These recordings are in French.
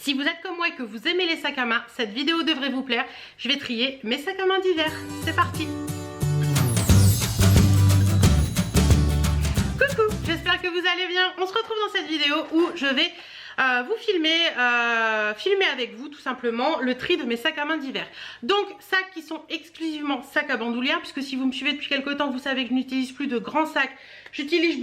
Si vous êtes comme moi et que vous aimez les sacs à main, cette vidéo devrait vous plaire. Je vais trier mes sacs à main d'hiver. C'est parti! Coucou, j'espère que vous allez bien. On se retrouve dans cette vidéo où je vais vous filmer avec vous tout simplement le tri de mes sacs à main d'hiver. Donc sacs qui sont exclusivement sacs à bandoulière, puisque si vous me suivez depuis quelques temps, vous savez que je n'utilise plus de grands sacs. J'utilise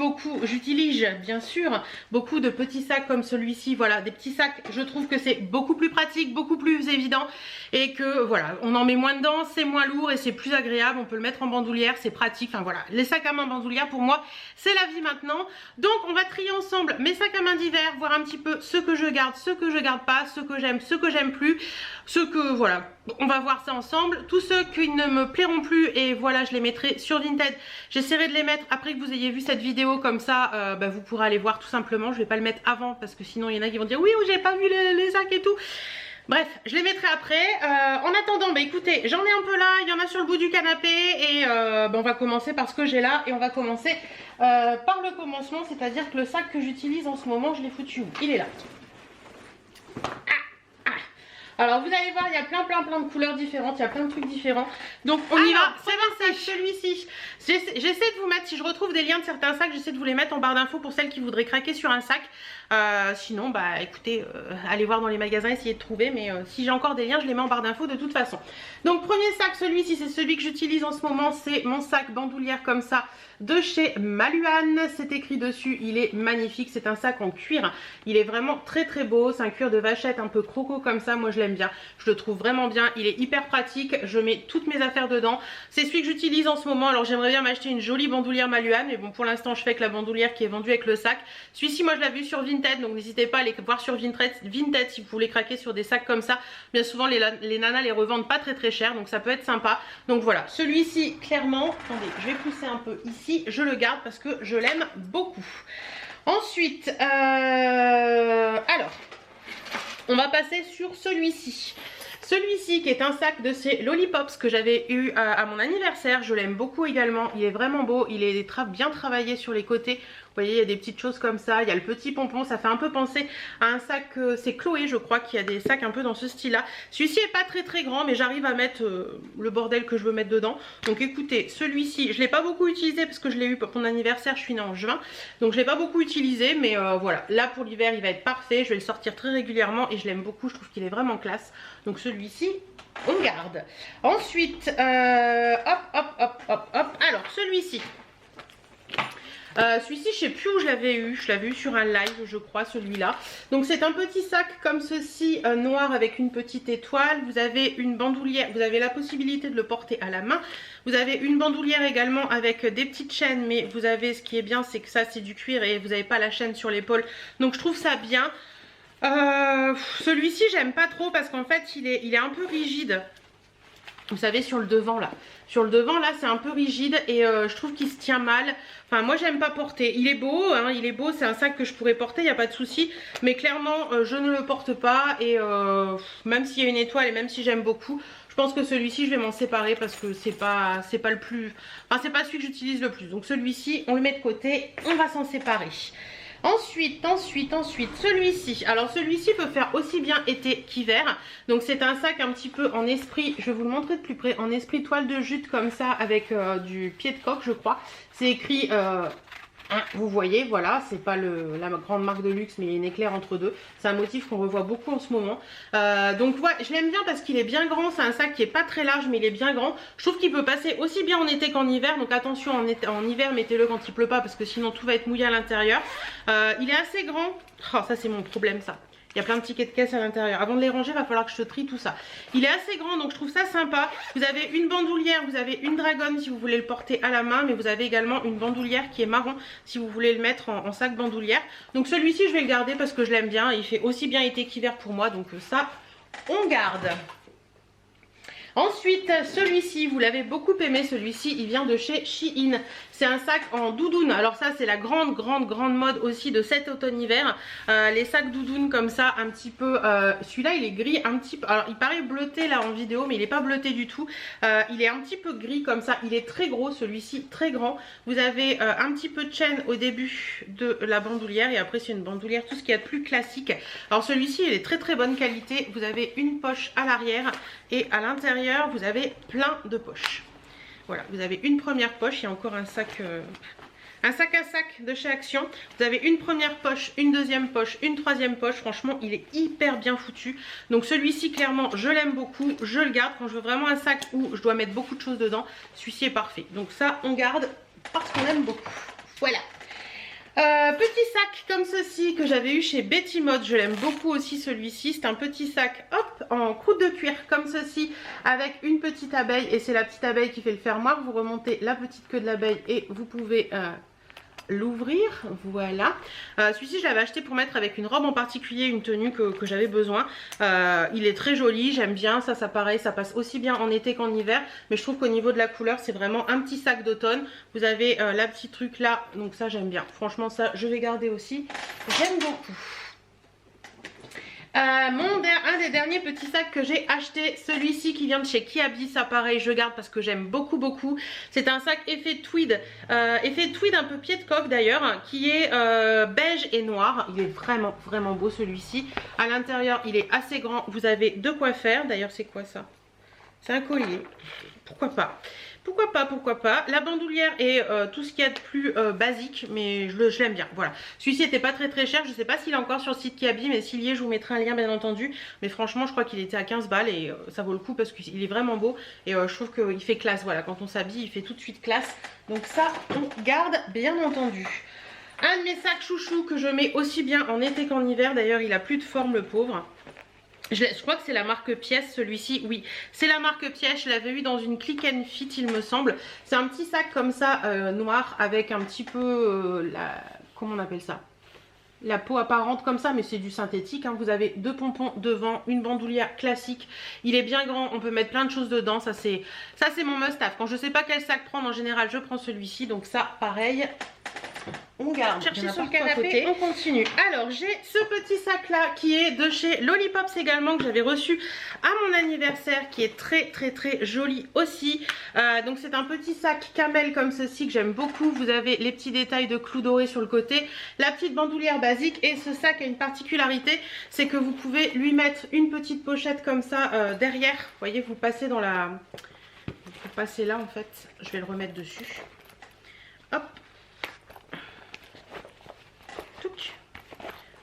bien sûr beaucoup de petits sacs comme celui-ci. Voilà, des petits sacs, je trouve que c'est beaucoup plus pratique, beaucoup plus évident et que voilà, on en met moins dedans, c'est moins lourd et c'est plus agréable. On peut le mettre en bandoulière, c'est pratique. Enfin voilà, les sacs à main bandoulière pour moi, c'est la vie maintenant. Donc on va trier ensemble mes sacs à main d'hiver, voir un petit peu ce que je garde, ce que je garde pas, ce que j'aime plus, ce que voilà, on va voir ça ensemble. Tous ceux qui ne me plairont plus, et voilà, je les mettrai sur Vinted. J'essaierai de les mettre après que vous ayez vu cette vidéo, comme ça vous pourrez aller voir tout simplement. Je vais pas le mettre avant parce que sinon il y en a qui vont dire oui, j'ai pas vu les sacs et tout. Bref, je les mettrai après. En attendant, bah écoutez, j'en ai un peu là, il y en a sur le bout du canapé et on va commencer par ce que j'ai là et on va commencer par le commencement, c'est-à-dire que le sac que j'utilise en ce moment, je l'ai foutu où? Il est là. Alors vous allez voir, il y a plein de couleurs différentes, il y a plein de trucs différents. Donc on y va, c'est parti. Celui-ci, j'essaie de vous mettre, si je retrouve des liens de certains sacs, j'essaie de vous les mettre en barre d'infos pour celles qui voudraient craquer sur un sac. Sinon bah écoutez, allez voir dans les magasins, essayez de trouver, mais si j'ai encore des liens, je les mets en barre d'infos de toute façon. Donc premier sac, celui-ci, c'est celui que j'utilise en ce moment, c'est mon sac bandoulière comme ça de chez Maluan. C'est écrit dessus, il est magnifique, c'est un sac en cuir, il est vraiment très beau, c'est un cuir de vachette un peu croco comme ça, moi je l'aime bien, je le trouve vraiment bien, il est hyper pratique, je mets toutes mes affaires dedans, c'est celui que j'utilise en ce moment. Alors j'aimerais bien m'acheter une jolie bandoulière Maluan, mais bon pour l'instant je fais avec la bandoulière qui est vendue avec le sac. Celui-ci moi je l'ai vu sur Vinted, donc n'hésitez pas à aller voir sur Vinted si vous voulez craquer sur des sacs comme ça. Bien souvent les nanas les revendent pas très cher, donc ça peut être sympa. Donc voilà, celui-ci clairement, attendez, je vais pousser un peu ici, je le garde parce que je l'aime beaucoup. Ensuite, alors, on va passer sur celui-ci. Celui-ci qui est un sac de ces Lollipops que j'avais eu à mon anniversaire, je l'aime beaucoup également, il est vraiment beau, il est bien travaillé sur les côtés. Vous voyez, il y a des petites choses comme ça, il y a le petit pompon, ça fait un peu penser à un sac, c'est Chloé je crois, qui a des sacs un peu dans ce style là. Celui-ci est pas très grand, mais j'arrive à mettre le bordel que je veux mettre dedans. Donc écoutez, celui-ci, je l'ai pas beaucoup utilisé parce que je l'ai eu pour mon anniversaire, je suis née en juin. Donc je l'ai pas beaucoup utilisé, mais voilà, là pour l'hiver il va être parfait, je vais le sortir très régulièrement et je l'aime beaucoup, je trouve qu'il est vraiment classe. Donc celui-ci, on garde. Ensuite, hop, alors celui-ci. Celui-ci je sais plus où je l'avais eu sur un live je crois, celui-là. Donc c'est un petit sac comme ceci, noir avec une petite étoile. Vous avez une bandoulière, vous avez la possibilité de le porter à la main. Vous avez une bandoulière également avec des petites chaînes, mais vous avez, ce qui est bien c'est que ça c'est du cuir et vous n'avez pas la chaîne sur l'épaule, donc je trouve ça bien. Celui-ci j'aime pas trop parce qu'en fait il est un peu rigide. Vous savez, sur le devant là, c'est un peu rigide et je trouve qu'il se tient mal. Enfin moi j'aime pas porter, il est beau hein, il est beau, c'est un sac que je pourrais porter, il n'y a pas de souci, mais clairement je ne le porte pas. Et même s'il y a une étoile et même si j'aime beaucoup, je pense que celui-ci je vais m'en séparer parce que c'est pas le plus, enfin c'est pas celui que j'utilise le plus. Donc celui-ci on le met de côté, on va s'en séparer. Ensuite, celui-ci. Alors celui-ci peut faire aussi bien été qu'hiver. Donc c'est un sac un petit peu en esprit, je vais vous le montrer de plus près, en esprit toile de jute comme ça avec du pied de coq je crois. C'est écrit, vous voyez, voilà, c'est pas la grande marque de luxe mais il y a une éclair entre deux. C'est un motif qu'on revoit beaucoup en ce moment. Donc ouais, je l'aime bien parce qu'il est bien grand, c'est un sac qui est pas très large mais il est bien grand. Je trouve qu'il peut passer aussi bien en été qu'en hiver, donc attention en hiver mettez-le quand il pleut pas parce que sinon tout va être mouillé à l'intérieur. Il est assez grand, oh ça c'est mon problème ça. Il y a plein de tickets de caisse à l'intérieur. Avant de les ranger, il va falloir que je trie tout ça. Il est assez grand, donc je trouve ça sympa. Vous avez une bandoulière, vous avez une dragonne si vous voulez le porter à la main. Mais vous avez également une bandoulière qui est marron si vous voulez le mettre en sac bandoulière. Donc celui-ci, je vais le garder parce que je l'aime bien. Il fait aussi bien été qu'hiver pour moi. Donc ça, on garde. Ensuite, celui-ci, vous l'avez beaucoup aimé, celui-ci, il vient de chez Shein. C'est un sac en doudoune. Alors ça, c'est la grande mode aussi de cet automne-hiver. Les sacs doudoune comme ça, un petit peu... celui-là, il est gris un petit peu... Alors, il paraît bleuté là en vidéo, mais il n'est pas bleuté du tout. Il est un petit peu gris comme ça. Il est très gros, celui-ci, très grand. Vous avez un petit peu de chaîne au début de la bandoulière. Et après, c'est une bandoulière, tout ce qu'il y a de plus classique. Alors, celui-ci, il est très bonne qualité. Vous avez une poche à l'arrière. Et à l'intérieur, vous avez plein de poches. Voilà, vous avez une première poche, il y a encore un sac à sac de chez Action. Vous avez une première poche, une deuxième poche, une troisième poche. Franchement, il est hyper bien foutu. Donc celui-ci, clairement, je l'aime beaucoup. Je le garde quand je veux vraiment un sac où je dois mettre beaucoup de choses dedans. Celui-ci est parfait. Donc ça, on garde parce qu'on aime beaucoup. Voilà. Petit sac comme ceci que j'avais eu chez Betty Mode, je l'aime beaucoup aussi celui-ci. C'est un petit sac hop en croûte de cuir comme ceci avec une petite abeille et c'est la petite abeille qui fait le fermoir. Vous remontez la petite queue de l'abeille et vous pouvez l'ouvrir. Voilà, celui-ci je l'avais acheté pour mettre avec une robe en particulier, une tenue que j'avais besoin. Il est très joli, j'aime bien ça. Ça pareil, ça passe aussi bien en été qu'en hiver, mais je trouve qu'au niveau de la couleur c'est vraiment un petit sac d'automne. Vous avez la petite truc là, donc ça j'aime bien, franchement ça je vais garder aussi, j'aime beaucoup. Un des derniers petits sacs que j'ai acheté, celui-ci qui vient de chez Kiabi, ça pareil je garde parce que j'aime beaucoup. C'est un sac effet tweed un peu pied de coq d'ailleurs, qui est beige et noir. Il est vraiment beau celui-ci. À l'intérieur il est assez grand, vous avez de quoi faire. D'ailleurs c'est quoi ça? C'est un collier, pourquoi pas. Pourquoi pas. La bandoulière est tout ce qu'il y a de plus basique, mais je l'aime bien. Voilà. Celui-ci n'était pas très cher. Je ne sais pas s'il est encore sur le site Kiabi, mais s'il y est, je vous mettrai un lien bien entendu. Mais franchement, je crois qu'il était à 15 balles et ça vaut le coup parce qu'il est vraiment beau. Et je trouve qu'il fait classe. Voilà, quand on s'habille, il fait tout de suite classe. Donc ça, on garde bien entendu. Un de mes sacs chouchous que je mets aussi bien en été qu'en hiver. D'ailleurs, il a plus de forme, le pauvre. Je crois que c'est la marque Pièce celui-ci, oui c'est la marque Pièce, je l'avais eu dans une Click and Fit il me semble. C'est un petit sac comme ça noir avec un petit peu comment on appelle ça, la peau apparente comme ça, mais c'est du synthétique hein. Vous avez deux pompons devant, une bandoulière classique, il est bien grand, on peut mettre plein de choses dedans. Ça c'est mon must-have. Quand je sais pas quel sac prendre en général je prends celui-ci, donc ça pareil on garde. Chercher sur le canapé, on continue. Alors j'ai ce petit sac là qui est de chez Lollipops également, que j'avais reçu à mon anniversaire, qui est très joli aussi. Donc c'est un petit sac camel comme ceci que j'aime beaucoup. Vous avez les petits détails de clous dorés sur le côté, la petite bandoulière basique, et ce sac a une particularité, c'est que vous pouvez lui mettre une petite pochette comme ça derrière. Vous voyez, vous passez dans la... Vous passez là en fait, je vais le remettre dessus. Hop.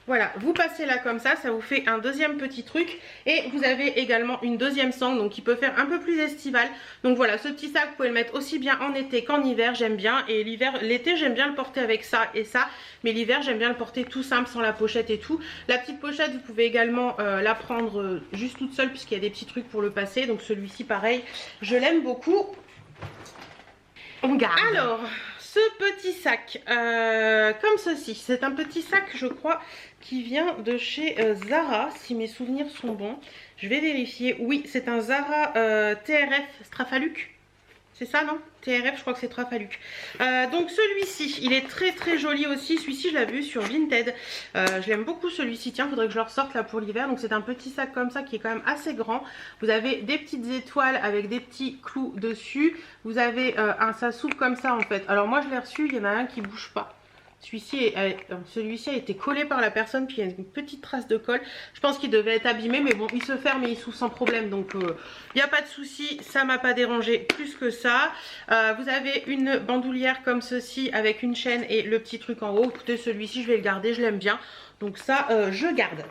Voilà, vous passez là comme ça vous fait un deuxième petit truc. Et vous avez également une deuxième sangle, donc qui peut faire un peu plus estival. Donc voilà, ce petit sac, vous pouvez le mettre aussi bien en été qu'en hiver, j'aime bien. Et l'été, j'aime bien le porter avec ça et ça. Mais l'hiver, j'aime bien le porter tout simple, sans la pochette et tout. La petite pochette, vous pouvez également la prendre juste toute seule, puisqu'il y a des petits trucs pour le passer. Donc celui-ci, pareil, je l'aime beaucoup. On garde. Alors... ce petit sac, comme ceci, c'est un petit sac je crois qui vient de chez Zara, si mes souvenirs sont bons. Je vais vérifier, oui c'est un Zara TRF Strafaluc. C'est ça non? TRF, je crois que c'est Trafaluc. Donc celui-ci, il est très joli aussi. Celui-ci, je l'avais vu sur Vinted. Je l'aime beaucoup celui-ci. Tiens, faudrait que je le ressorte là pour l'hiver. Donc c'est un petit sac comme ça qui est quand même assez grand. Vous avez des petites étoiles avec des petits clous dessus. Vous avez ça s'ouvre comme ça en fait. Alors moi je l'ai reçu, il y en a un qui bouge pas. Celui-ci a été collé par la personne, puis il y a une petite trace de colle. Je pense qu'il devait être abîmé, mais bon, il se ferme et il s'ouvre sans problème. Donc, il n'y a pas de souci, ça m'a pas dérangé plus que ça. Vous avez une bandoulière comme ceci, avec une chaîne et le petit truc en haut. Écoutez, celui-ci, je vais le garder, je l'aime bien. Donc ça, je garde.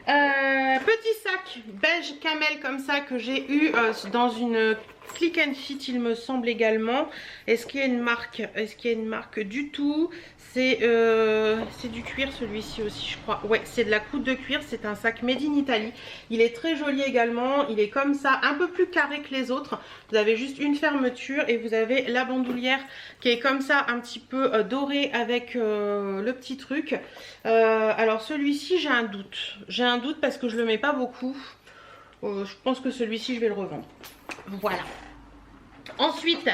Petit sac beige camel comme ça que j'ai eu dans une Click and Fit il me semble également. Est-ce qu'il y a une marque? Est-ce qu'il y a une marque du tout? C'est du cuir celui-ci aussi je crois. Ouais, c'est de la croûte de cuir, c'est un sac made in Italy. Il est très joli également, il est comme ça, un peu plus carré que les autres. Vous avez juste une fermeture et vous avez la bandoulière qui est comme ça, un petit peu dorée avec le petit truc. Alors celui-ci j'ai un doute parce que je le mets pas beaucoup. Je pense que celui-ci je vais le revendre. Voilà. Ensuite,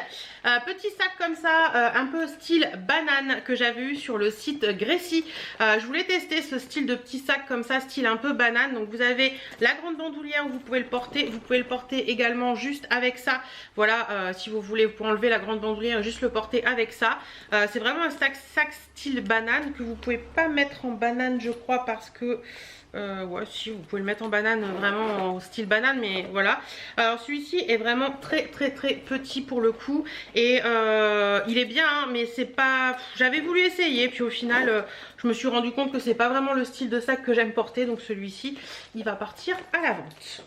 petit sac comme ça, un peu style banane que j'avais eu sur le site Gracie. Je voulais tester ce style de petit sac comme ça, style un peu banane. Donc vous avez la grande bandoulière où vous pouvez le porter. Vous pouvez le porter également juste avec ça. Voilà, si vous voulez, vous pouvez enlever la grande bandoulière et juste le porter avec ça. C'est vraiment un sac style banane que vous pouvez pas mettre en banane, je crois, parce que... ouais, si vous pouvez le mettre en banane, vraiment en style banane, mais voilà. Alors celui-ci est vraiment très petit pour le coup, et il est bien, hein, mais c'est pas... J'avais voulu essayer, puis au final je me suis rendu compte que c'est pas vraiment le style de sac que j'aime porter, donc celui-ci il va partir à la vente.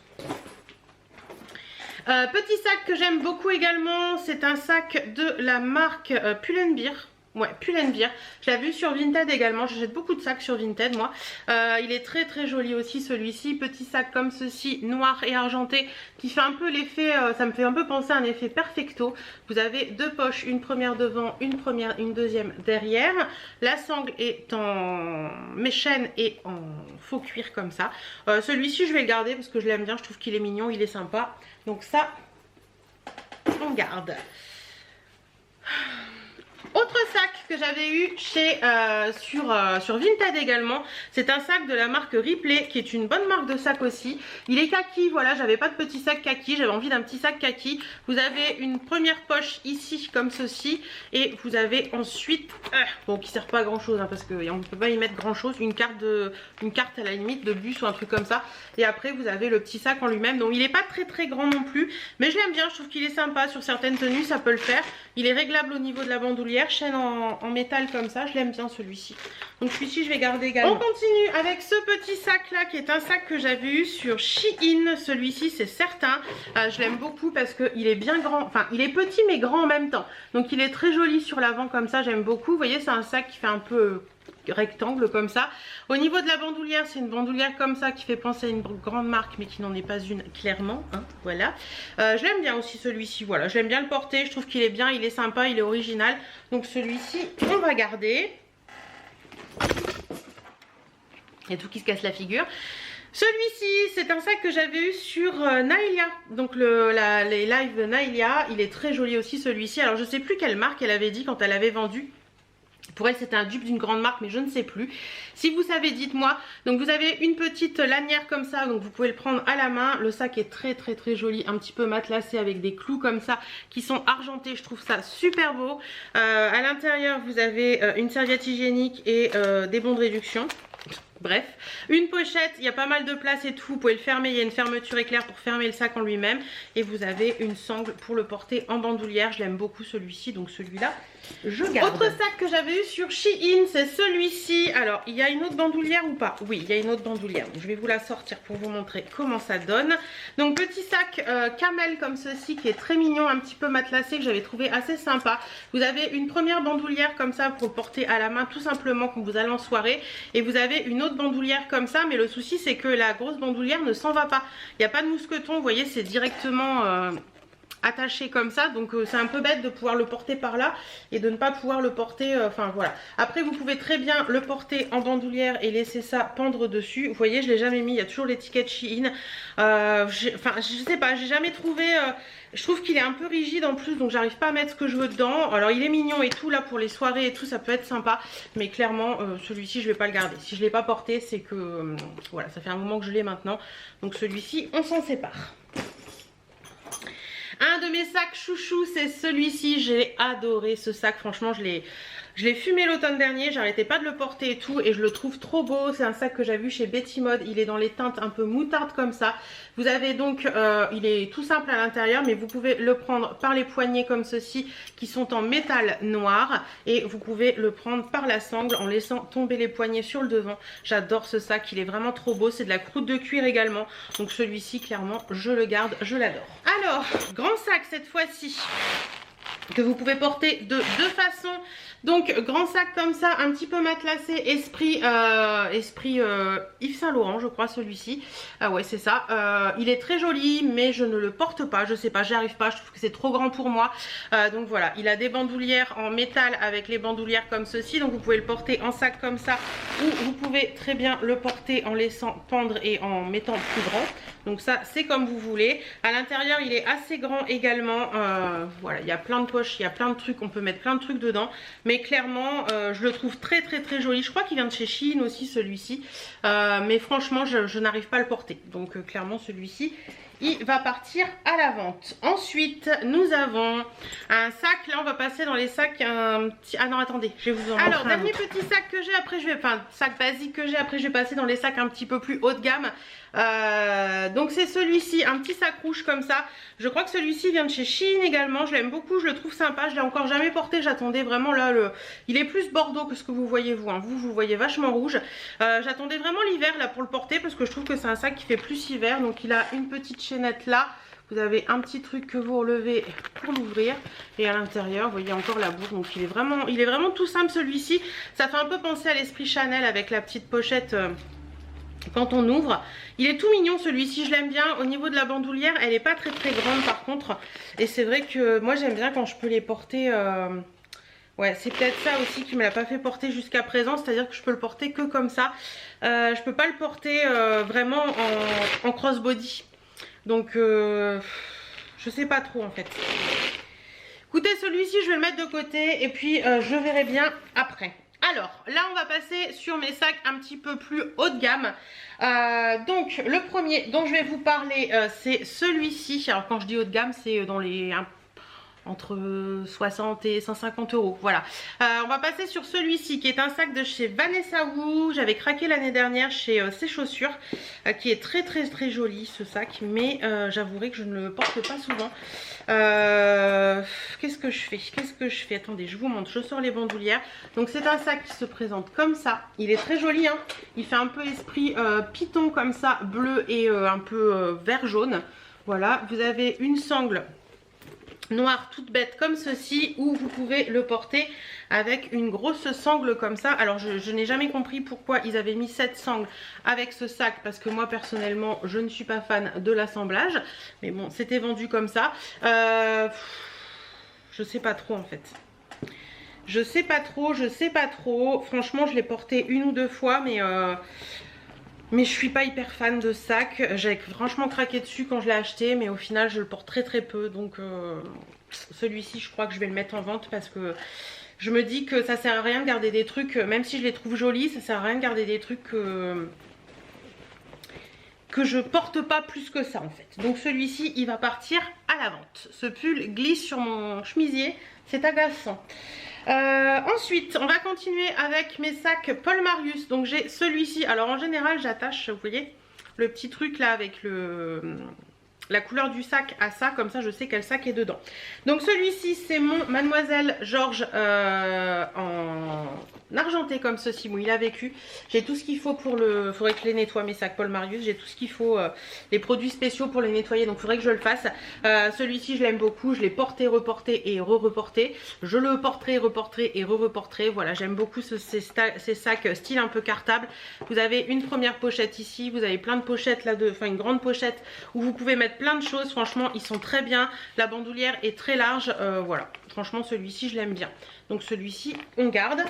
Petit sac que j'aime beaucoup également, c'est un sac de la marque Pull&Bear. Ouais, Pull&Bear. Je l'ai vu sur Vinted également. J'achète beaucoup de sacs sur Vinted, moi. Il est très joli aussi, celui-ci. Petit sac comme ceci, noir et argenté, qui fait un peu l'effet... ça me fait un peu penser à un effet perfecto. Vous avez deux poches, une première devant, une deuxième derrière. La sangle est en méchaine et en faux cuir comme ça. Celui-ci, je vais le garder parce que je l'aime bien. Je trouve qu'il est mignon, il est sympa. Donc ça, on garde. Autre sac que j'avais eu chez sur Vinted également, c'est un sac de la marque Ripley, qui est une bonne marque de sac aussi. Il est kaki, voilà, j'avais pas de petit sac kaki, j'avais envie d'un petit sac kaki. Vous avez une première poche ici comme ceci, et vous avez ensuite, bon, qui sert pas à grand chose, hein, parce qu'on ne peut pas y mettre grand chose, une carte à la limite de bus ou un truc comme ça. Et après vous avez le petit sac en lui-même, donc il est pas très grand non plus, mais je l'aime bien, je trouve qu'il est sympa. Sur certaines tenues ça peut le faire. Il est réglable au niveau de la bandoulière, chaîne en métal comme ça, je l'aime bien celui-ci. Donc celui-ci je vais garder également. On continue avec ce petit sac là, qui est un sac que j'avais eu sur Shein. Celui-ci c'est certain, je l'aime beaucoup parce qu'il est bien grand, enfin il est petit mais grand en même temps. Donc il est très joli sur l'avant comme ça, j'aime beaucoup. Vous voyez, c'est un sac qui fait un peu rectangle comme ça. Au niveau de la bandoulière, c'est une bandoulière comme ça qui fait penser à une grande marque mais qui n'en est pas une clairement, hein, voilà. Je l'aime bien aussi celui-ci, voilà, j'aime bien le porter, je trouve qu'il est bien, il est sympa, il est original. Donc celui-ci on va garder. Il y a tout qui se casse la figure. Celui-ci, c'est un sac que j'avais eu sur Naïlia, donc les lives de Naïlia. Il est très joli aussi celui-ci. Alors je sais plus quelle marque elle avait dit quand elle avait vendu. Pour elle c'était un dupe d'une grande marque, mais je ne sais plus. Si vous savez, dites-moi. Donc vous avez une petite lanière comme ça, donc vous pouvez le prendre à la main. Le sac est très joli, un petit peu matelassé avec des clous comme ça qui sont argentés. Je trouve ça super beau. À l'intérieur vous avez une serviette hygiénique et des bons de réduction. Bref, une pochette, il y a pas mal de place et tout, vous pouvez le fermer, il y a une fermeture éclair pour fermer le sac en lui-même. Et vous avez une sangle pour le porter en bandoulière, je l'aime beaucoup celui-ci, donc celui-là, je garde. Autre sac que j'avais eu sur Shein, c'est celui-ci. Alors, il y a une autre bandoulière ou pas? Oui, il y a une autre bandoulière, donc je vais vous la sortir pour vous montrer comment ça donne. Donc petit sac camel comme ceci, qui est très mignon, un petit peu matelassé, que j'avais trouvé assez sympa. Vous avez une première bandoulière comme ça pour le porter à la main, tout simplement quand vous allez en soirée. Et vous avez une autre bandoulière comme ça, mais le souci c'est que la grosse bandoulière ne s'en va pas. Il n'y a pas de mousqueton, vous voyez, c'est directement attaché comme ça, donc c'est un peu bête de pouvoir le porter par là et de ne pas pouvoir le porter, enfin voilà. Après vous pouvez très bien le porter en bandoulière et laisser ça pendre dessus. Vous voyez, je l'ai jamais mis, il y a toujours l'étiquette Shein. Enfin je sais pas, j'ai jamais trouvé... je trouve qu'il est un peu rigide en plus, donc j'arrive pas à mettre ce que je veux dedans. Alors il est mignon et tout, là pour les soirées et tout, ça peut être sympa. Mais clairement, celui-ci je vais pas le garder. Si je l'ai pas porté, c'est que... voilà, ça fait un moment que je l'ai maintenant. Donc celui-ci, on s'en sépare. Un de mes sacs chouchou, c'est celui-ci. J'ai adoré ce sac, franchement je l'ai fumé l'automne dernier, j'arrêtais pas de le porter et tout, et je le trouve trop beau. C'est un sac que j'ai vu chez Betty Mode, il est dans les teintes un peu moutarde comme ça. Vous avez donc, il est tout simple à l'intérieur, mais vous pouvez le prendre par les poignets comme ceci, qui sont en métal noir, et vous pouvez le prendre par la sangle en laissant tomber les poignets sur le devant. J'adore ce sac, il est vraiment trop beau, c'est de la croûte de cuir également, donc celui-ci clairement je le garde, je l'adore. Alors, grand sac cette fois-ci. que vous pouvez porter de deux façons. Donc grand sac comme ça, un petit peu matelassé, esprit Yves Saint Laurent je crois celui-ci. Ah ouais c'est ça, il est très joli mais je ne le porte pas, je sais pas, j'y arrive pas, je trouve que c'est trop grand pour moi. Donc voilà, il a des bandoulières en métal avec les bandoulières comme ceci, donc vous pouvez le porter en sac comme ça ou vous pouvez très bien le porter en laissant pendre et en mettant plus grand. Donc ça c'est comme vous voulez. À l'intérieur il est assez grand également, voilà, il y a plein de poches, il y a plein de trucs, on peut mettre plein de trucs dedans. Mais clairement je le trouve très joli. Je crois qu'il vient de chez Shein aussi celui-ci, mais franchement je n'arrive pas à le porter. Donc clairement celui-ci il va partir à la vente. Ensuite nous avons un sac, là on va passer dans les sacs un petit... Ah non attendez, je vais vous en montrer. Alors dernier petit sac que j'ai, après je vais, enfin sac basique que j'ai, après je vais passer dans les sacs un petit peu plus haut de gamme. Donc c'est celui-ci, un petit sac rouge comme ça. Je crois que celui-ci vient de chez Shein également, je l'aime beaucoup, je le trouve sympa, je l'ai encore jamais porté, j'attendais vraiment là, il est plus bordeaux que ce que vous voyez vous, hein. Vous le voyez vachement rouge. J'attendais vraiment l'hiver là pour le porter parce que je trouve que c'est un sac qui fait plus hiver. Donc il a une petite chaînette là, vous avez un petit truc que vous relevez pour l'ouvrir et à l'intérieur vous voyez encore la bourre. Donc il est vraiment tout simple celui-ci. Ça fait un peu penser à l'esprit Chanel avec la petite pochette quand on ouvre. Il est tout mignon celui-ci, je l'aime bien. Au niveau de la bandoulière elle est pas très grande par contre, et c'est vrai que moi j'aime bien quand je peux les porter. Ouais, c'est peut-être ça aussi qui me l'a pas fait porter jusqu'à présent, c'est-à-dire que je peux le porter que comme ça. Je peux pas le porter vraiment en crossbody. Donc je sais pas trop en fait. Écoutez, celui-ci je vais le mettre de côté et puis je verrai bien après. Alors là on va passer sur mes sacs un petit peu plus haut de gamme. Donc le premier dont je vais vous parler c'est celui-ci. Alors quand je dis haut de gamme c'est dans les... entre 60 et 150 euros, voilà. On va passer sur celui-ci qui est un sac de chez Vanessa Wu. J'avais craqué l'année dernière chez ses chaussures, qui est très joli ce sac, mais j'avouerai que je ne le porte pas souvent. Qu'est-ce que je fais? Attendez, je vous montre, je sors les bandoulières. Donc c'est un sac qui se présente comme ça, il est très joli hein. Il fait un peu esprit python comme ça, bleu et un peu vert jaune. Voilà, vous avez une sangle noire toute bête comme ceci, où vous pouvez le porter avec une grosse sangle comme ça. Alors je n'ai jamais compris pourquoi ils avaient mis cette sangle avec ce sac, parce que moi personnellement je ne suis pas fan de l'assemblage, mais bon c'était vendu comme ça. Je sais pas trop en fait. Je sais pas trop. Franchement je l'ai porté une ou deux fois, mais je suis pas hyper fan de sac. J'ai franchement craqué dessus quand je l'ai acheté, mais au final je le porte très peu. Donc celui-ci je crois que je vais le mettre en vente, parce que je me dis que ça sert à rien de garder des trucs, même si je les trouve jolis, ça sert à rien de garder des trucs que je porte pas plus que ça en fait. Donc celui-ci il va partir à la vente. Ce pull glisse sur mon chemisier, c'est agaçant. Ensuite on va continuer avec mes sacs Paul Marius. Donc j'ai celui-ci, alors en général j'attache, vous voyez, le petit truc là avec la couleur du sac à ça, comme ça je sais quel sac est dedans. Donc celui-ci c'est mon Mademoiselle Georges en argenté comme ceci. Bon il a vécu, j'ai tout ce qu'il faut pour le... Faudrait que je les nettoie mes sacs Paul Marius, j'ai tout ce qu'il faut, les produits spéciaux pour les nettoyer, donc faudrait que je le fasse. Celui-ci je l'aime beaucoup, je l'ai porté, reporté et re-reporté. Je le porterai, reporterai et re-reporterai. Voilà, j'aime beaucoup ces sacs style un peu cartable. Vous avez une première pochette ici, vous avez plein de pochettes là, enfin une grande pochette où vous pouvez mettre plein de choses. Franchement ils sont très bien, la bandoulière est très large, voilà, franchement celui-ci je l'aime bien. Donc celui-ci on garde.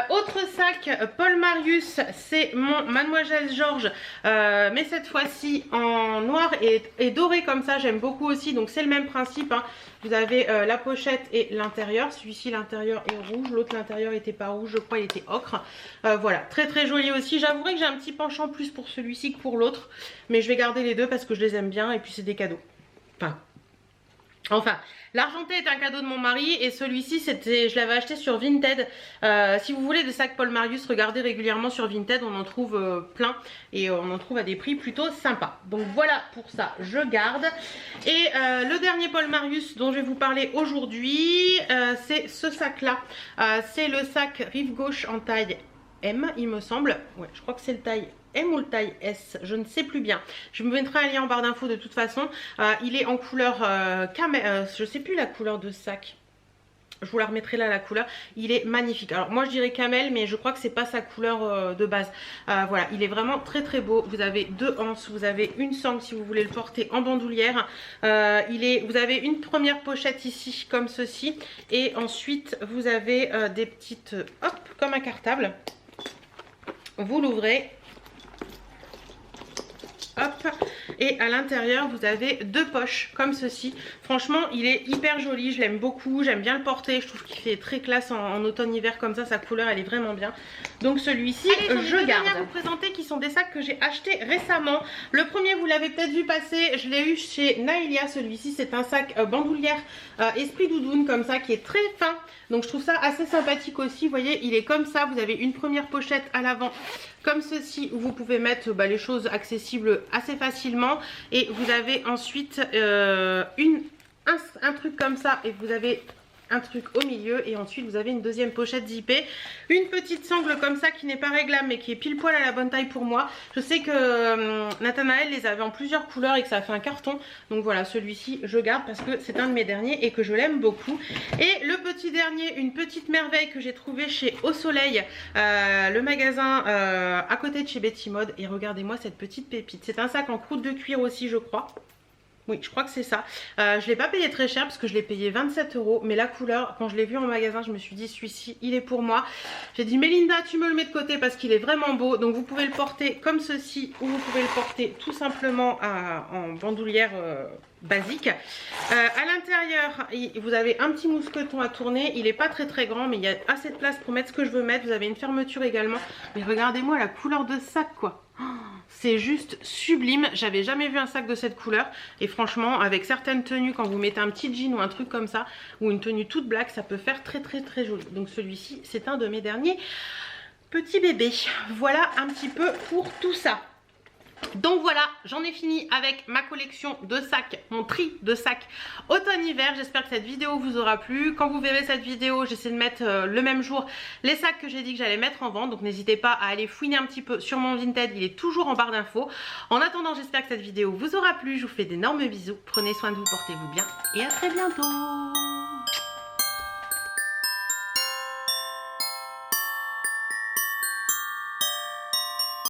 Autre sac Paul Marius, c'est mon Mademoiselle Georges, mais cette fois-ci en noir et doré comme ça, j'aime beaucoup aussi. Donc c'est le même principe hein. Vous avez la pochette et l'intérieur. Celui-ci l'intérieur est rouge, l'autre l'intérieur était pas rouge, je crois il était ocre. Voilà, très joli aussi. J'avouerai que j'ai un petit penchant plus pour celui-ci que pour l'autre, mais je vais garder les deux parce que je les aime bien et puis c'est des cadeaux. Enfin, l'argenté est un cadeau de mon mari et celui-ci je l'avais acheté sur Vinted. Si vous voulez des sacs Paul Marius, regardez régulièrement sur Vinted, on en trouve plein et on en trouve à des prix plutôt sympas. Donc voilà pour ça, je garde. Et le dernier Paul Marius dont je vais vous parler aujourd'hui, c'est ce sac là. C'est le sac Rive Gauche en taille M il me semble. Ouais, je crois que c'est le taille M ou le taille S, je ne sais plus bien. Je me mettrai un lien en barre d'infos de toute façon. Il est en couleur camel, je sais plus la couleur de sac. Je vous la remettrai là la couleur. Il est magnifique. Alors moi je dirais camel, mais je crois que c'est pas sa couleur de base. Voilà, il est vraiment très très beau. Vous avez 2 anses, vous avez une sangle si vous voulez le porter en bandoulière. Vous avez une première pochette ici comme ceci. Et ensuite vous avez des petites, hop, comme un cartable. Vous l'ouvrez. Hop, et à l'intérieur vous avez 2 poches comme ceci. Franchement il est hyper joli, je l'aime beaucoup, j'aime bien le porter, je trouve qu'il fait très classe en automne-hiver comme ça, sa couleur elle est vraiment bien. Donc celui-ci je garde. À vous présenter qui sont des sacs que j'ai achetés récemment. Le premier vous l'avez peut-être vu passer, je l'ai eu chez Naïlia. Celui-ci c'est un sac bandoulière esprit doudoune comme ça qui est très fin. Donc je trouve ça assez sympathique aussi. Vous voyez il est comme ça, vous avez une première pochette à l'avant comme ceci où vous pouvez mettre les choses accessibles assez facilement. Et vous avez ensuite un truc comme ça et vous avez un truc au milieu et ensuite vous avez une deuxième pochette zippée, une petite sangle comme ça qui n'est pas réglable mais qui est pile poil à la bonne taille pour moi. Je sais que Nathanaël les avait en plusieurs couleurs et que ça a fait un carton, donc voilà, celui-ci je garde parce que c'est un de mes derniers et que je l'aime beaucoup. Et le petit dernier, une petite merveille que j'ai trouvé chez Au Soleil, le magasin à côté de chez Betty Mode, et regardez-moi cette petite pépite. C'est un sac en croûte de cuir aussi je crois. Oui, je crois que c'est ça. Je ne l'ai pas payé très cher parce que je l'ai payé 27 €. Mais la couleur, quand je l'ai vu en magasin, je me suis dit celui-ci, il est pour moi. J'ai dit Mélinda, tu me le mets de côté parce qu'il est vraiment beau. Donc vous pouvez le porter comme ceci ou vous pouvez le porter tout simplement en bandoulière basique. À l'intérieur, vous avez un petit mousqueton à tourner. Il n'est pas très très grand, mais il y a assez de place pour mettre ce que je veux mettre. Vous avez une fermeture également. Mais regardez-moi la couleur de sac quoi. C'est juste sublime, j'avais jamais vu un sac de cette couleur et franchement avec certaines tenues quand vous mettez un petit jean ou un truc comme ça ou une tenue toute black ça peut faire très très très joli. Donc celui-ci c'est un de mes derniers petits bébés. Voilà un petit peu pour tout ça. Donc voilà, j'en ai fini avec ma collection de sacs, mon tri de sacs automne-hiver. J'espère que cette vidéo vous aura plu. Quand vous verrez cette vidéo, j'essaie de mettre le même jour les sacs que j'ai dit que j'allais mettre en vente. Donc n'hésitez pas à aller fouiner un petit peu sur mon Vinted, il est toujours en barre d'infos. En attendant, j'espère que cette vidéo vous aura plu. Je vous fais d'énormes bisous. Prenez soin de vous, portez-vous bien et à très bientôt.